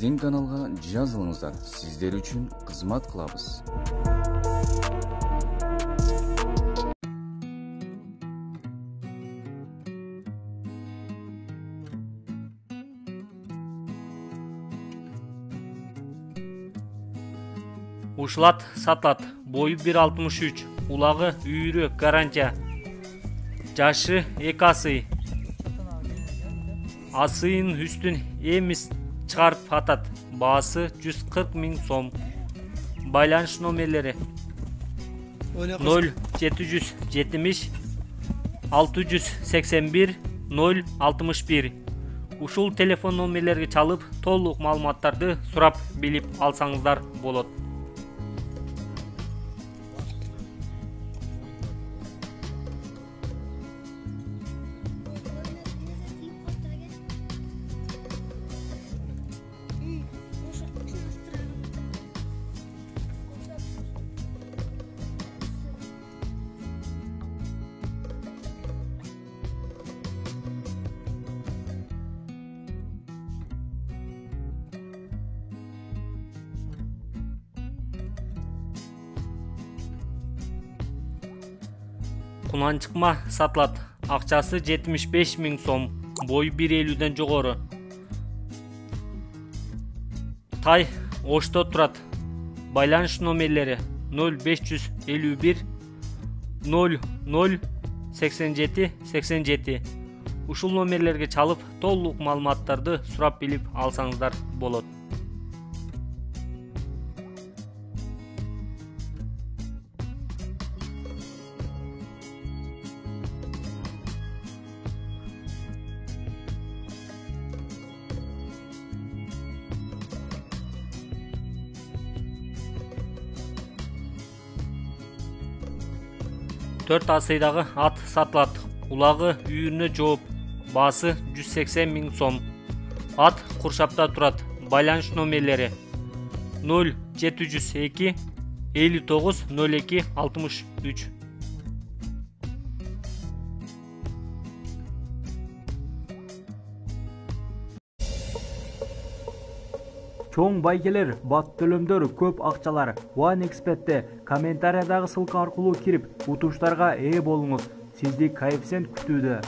биздин каналга жазылыңыздар, сиздер үчүн кызмат кылабыз. Ушулат сатат, бою 1,63, улагы үйрө гарантия, жашы 2 асый, асыйын үстүн эмис чыгарып атат, баасы 140 000 сом. Байланыш номерлери 0770 681 061. Ушул телефон номерлерге чалып, толук маалыматтарды сурап билип алсаңыздар болот. Куланчыкма сатылат, акчасы 75 000 сом, бою 1,50ден жогору. Тай Ошто турат. Байланыш номерлери 0551 00 87 87. Ушул номерлерге чалып, толук маалыматтарды сурап билип алсаңыздар болот. Төрт асыйдагы ат сатылат, улагы үйүрүнө жооп, баасы 180 000 сом. Ат Куршапта турат. Байланыш номерлери 0702 59 02 63. Чоң байгелер, бат төлөмдөр, көп акчалар. OneXBet'те комментариядагы ссылка аркылуу кирип, утуштарга ээ болуңуз. Сизди коэффициент күтүүдө.